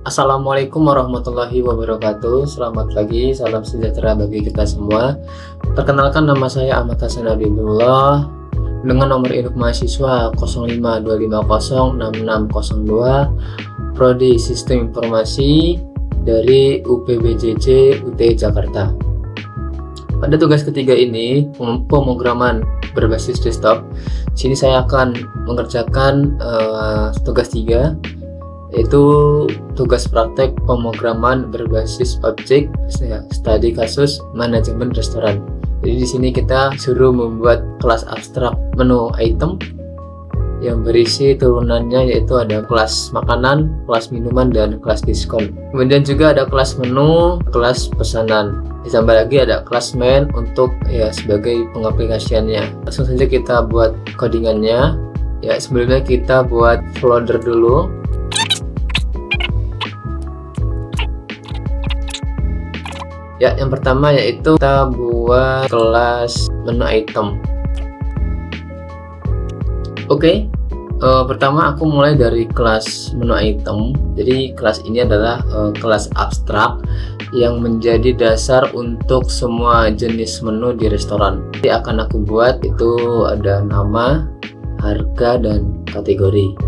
Assalamualaikum warahmatullahi wabarakatuh. Selamat pagi, salam sejahtera bagi kita semua. Perkenalkan, nama saya Ahmad Hasan Habibullah dengan nomor induk mahasiswa 052506602, Prodi Sistem Informasi dari UPBJJ UT Jakarta. Pada tugas ketiga ini, pemrograman berbasis desktop. Sini saya akan mengerjakan tugas 3, yaitu tugas praktek pemrograman berbasis objek studi kasus manajemen restoran. Jadi di sini kita suruh membuat kelas abstrak menu item yang berisi turunannya, yaitu ada kelas makanan, kelas minuman, dan kelas diskon. Kemudian juga ada kelas menu, kelas pesanan. Ditambah lagi ada kelas main untuk sebagai pengaplikasiannya. Langsung saja kita buat codingannya. Sebelumnya kita buat folder dulu. Yang pertama yaitu kita buat kelas menu item. Pertama aku mulai dari kelas menu item. Jadi kelas ini adalah kelas abstrak yang menjadi dasar untuk semua jenis menu di restoran. Jadi akan aku buat itu ada nama, harga, dan kategori.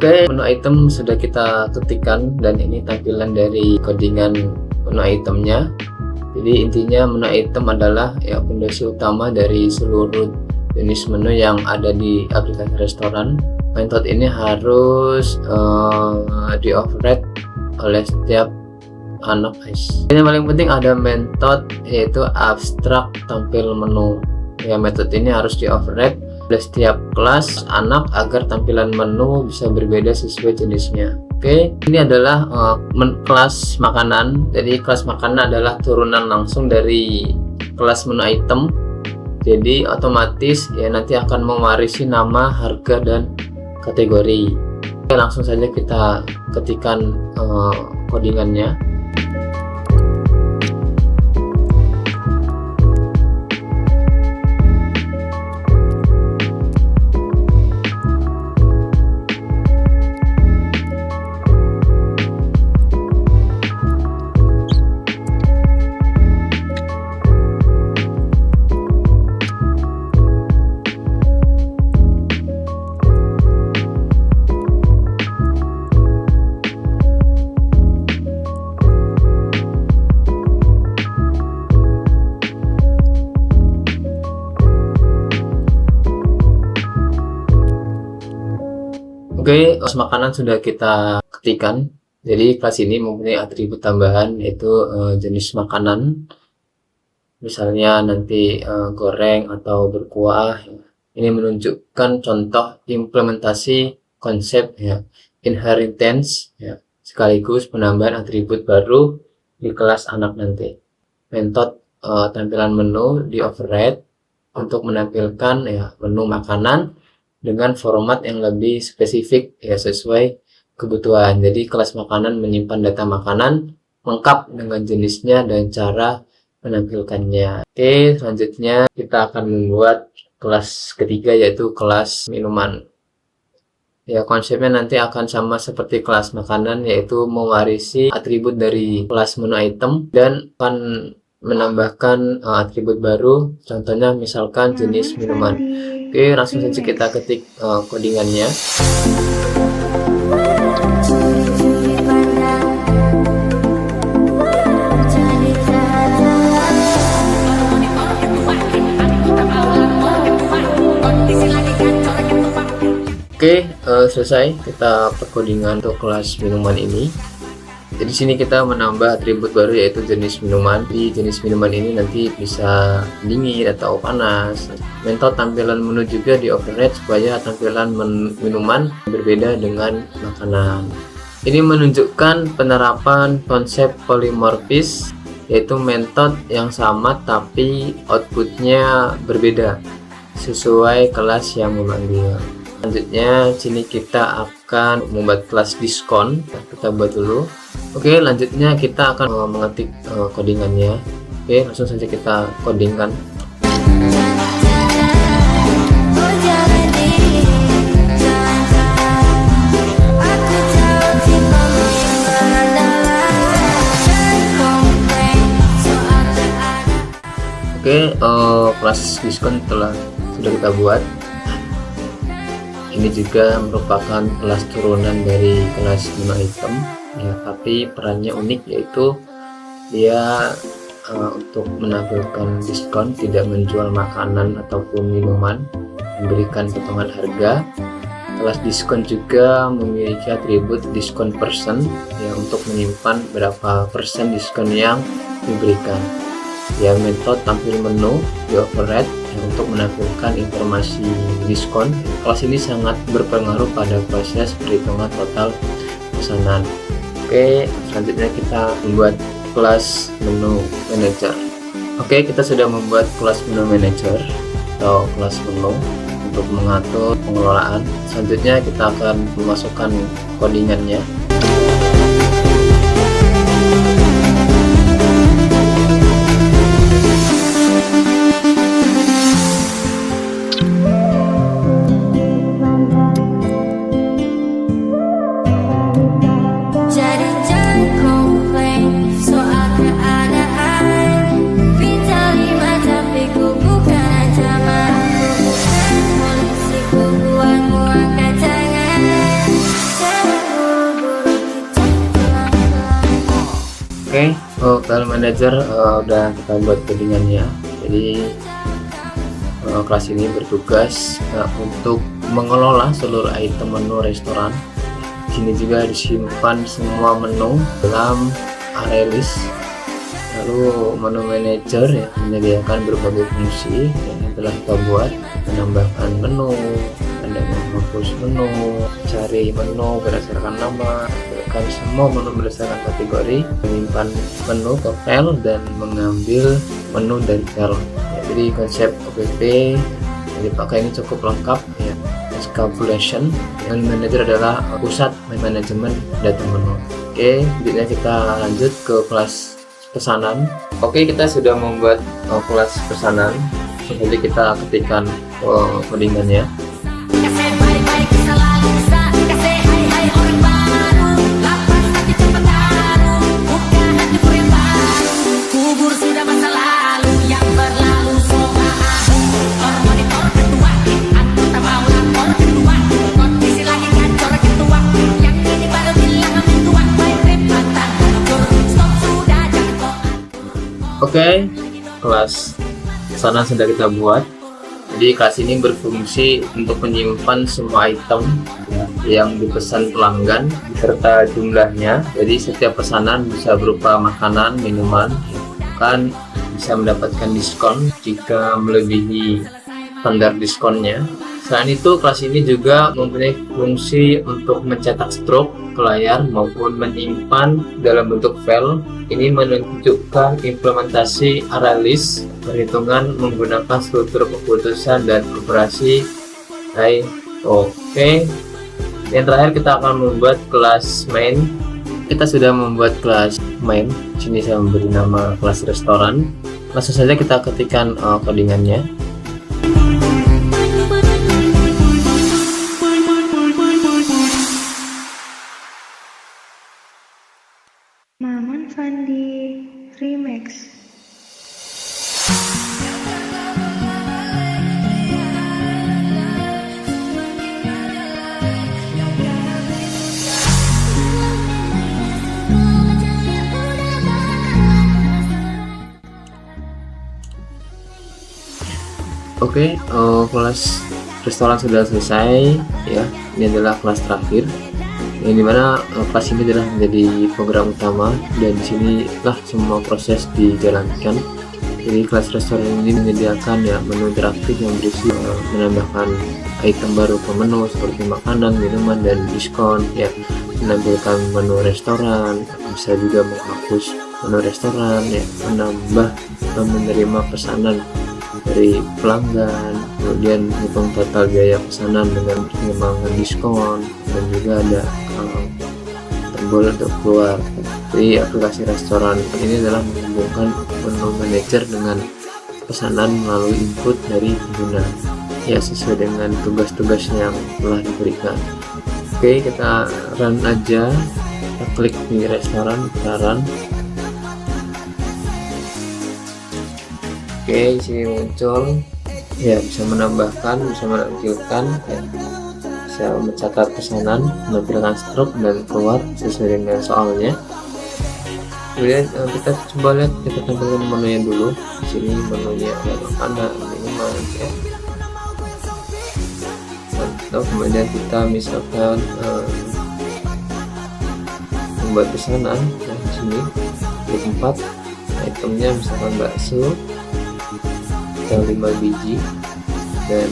Menu item sudah kita ketikkan dan ini tampilan dari codingan menu itemnya. Jadi intinya menu item adalah fondasi utama dari seluruh jenis menu yang ada di aplikasi restoran. Method ini harus di-override oleh setiap anak guys. Ini paling penting ada method yaitu abstrak tampil menu. Method ini harus di-override oleh setiap kelas anak agar tampilan menu bisa berbeda sesuai jenisnya. Ini adalah kelas makanan. Jadi kelas makanan adalah turunan langsung dari kelas menu item. Jadi otomatis nanti akan mewarisi nama, harga, dan kategori. Langsung saja kita ketikkan codingannya. Kelas makanan sudah kita ketikkan. Jadi kelas ini mempunyai atribut tambahan yaitu jenis makanan. Misalnya nanti goreng atau berkuah. Ini menunjukkan contoh implementasi konsep inheritance sekaligus penambahan atribut baru di kelas anak nanti. Metode tampilan menu di override untuk menampilkan menu makanan dengan format yang lebih spesifik sesuai kebutuhan. Jadi kelas makanan menyimpan data makanan lengkap dengan jenisnya dan cara menampilkannya. Selanjutnya kita akan membuat kelas ketiga yaitu kelas minuman. Konsepnya nanti akan sama seperti kelas makanan, yaitu mewarisi atribut dari kelas menu item dan akan menambahkan atribut baru, contohnya misalkan jenis minuman. Langsung saja kita ketik codingannya. selesai kita perkodingan untuk kelas minuman ini. Jadi sini kita menambah atribut baru yaitu jenis minuman. Di jenis minuman ini nanti bisa dingin atau panas. Metode tampilan menu juga di override supaya tampilan minuman berbeda dengan makanan. Ini menunjukkan penerapan konsep polimorfis, yaitu metode yang sama tapi outputnya berbeda sesuai kelas yang memanggil. Selanjutnya sini kita akan membuat kelas diskon. Kita buat dulu. Oke, lanjutnya kita akan mengetik codingannya. Oke, langsung saja kita codingkan. Oke, kelas diskon sudah kita buat. Ini juga merupakan kelas turunan dari kelas menu item ya, tapi perannya unik, yaitu dia untuk menampilkan diskon, tidak menjual makanan ataupun minuman, memberikan potongan harga. Kelas diskon juga memiliki atribut diskon persen ya, untuk menyimpan berapa persen diskon yang diberikan. Ya, metode tampil menu di override untuk menampilkan informasi diskon. Kelas ini sangat berpengaruh pada proses perhitungan total pesanan. Oke, selanjutnya kita membuat kelas menu manager. Oke, kita sudah membuat kelas menu manager atau kelas menu untuk mengatur pengelolaan. Selanjutnya kita akan memasukkan codingannya. Oke, file manager udah kita buat codingannya. Jadi kelas ini bertugas untuk mengelola seluruh item menu restoran. Di sini juga disimpan semua menu dalam array list. Lalu menu manager ya, menyediakan berbagai fungsi yang telah kita buat, menambahkan menu, ada menghapus menu, cari menu berdasarkan nama, menambahkan semua menu berdasarkan kategori, menyimpan menu ke file, dan mengambil menu dari file ya. Jadi konsep OPP yang dipakai ini cukup lengkap ya. Calculation yang manager adalah pusat manajemen data menu. Oke, selanjutnya kita lanjut ke kelas pesanan. Oke, kita sudah membuat kelas pesanan. Jadi kita ketikkan codingannya. Oke, kelas pesanan sudah kita buat. Jadi kelas ini berfungsi untuk menyimpan semua item ya, yang dipesan pelanggan serta jumlahnya. Jadi setiap pesanan bisa berupa makanan, minuman, bahkan bisa mendapatkan diskon jika melebihi standar diskonnya. Selain itu, kelas ini juga mempunyai fungsi untuk mencetak stroke ke layar maupun menyimpan dalam bentuk file. Ini menunjukkan implementasi array list, perhitungan menggunakan struktur keputusan dan operasi Oke. Yang terakhir kita akan membuat kelas main. Kita sudah membuat kelas main. Sini saya memberi nama kelas restoran. Langsung saja kita ketikkan codingannya. Maman Fandi Remix. Oke, kelas restoran sudah selesai ya. ini adalah kelas terakhir, yang dimana kelas ini adalah menjadi program utama, dan di sinilah semua proses dijalankan. Jadi kelas restoran ini menyediakan ya menu interaktif yang berisi menambahkan item baru ke menu seperti makanan, minuman, dan diskon ya, menampilkan menu restoran, bisa juga menghapus menu restoran ya, menambah atau menerima pesanan dari pelanggan, kemudian hitung total biaya pesanan dengan pertimbangan diskon, dan juga ada tombol untuk keluar. Jadi aplikasi restoran ini adalah menghubungkan menu manager dengan pesanan melalui input dari pengguna ya, sesuai dengan tugas-tugas yang telah diberikan. Oke, kita run aja, kita klik di restoran, kita run. Oke, di sini muncul ya, bisa menambahkan, bisa menampilkan ya, bisa mencatat pesanan, menampilkan struk, dan keluar sesuai dengan soalnya. Kemudian kita coba lihat, kita tampilkan menunya dulu. Di sini menunya ada makanan, minuman ya. Atau kemudian kita misalkan membuat pesanan ya, di sini di tempat itemnya misalkan bakso 5 biji, dan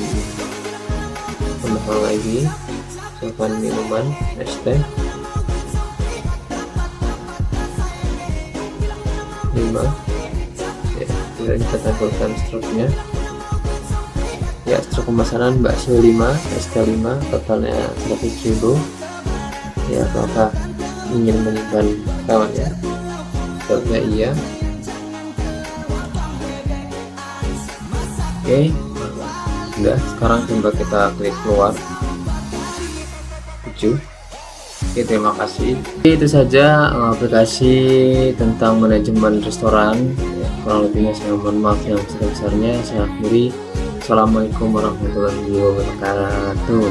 tambahkan lagi misalkan minuman es teh 5 ya, kemudian kita tampilkan struknya ya, struk pemesanan bakso 5, es teh 5, totalnya 100.000 ya. Apakah ingin menyimpan kawan ya? Jawabnya iya. Oke, udah. Sekarang coba kita klik keluar. 7. Oke, terima kasih. Itu saja aplikasi tentang manajemen restoran ya, kurang lebihnya saya mohon maaf yang sebesar-besarnya. Saya akhiri. Assalamualaikum warahmatullahi wabarakatuh.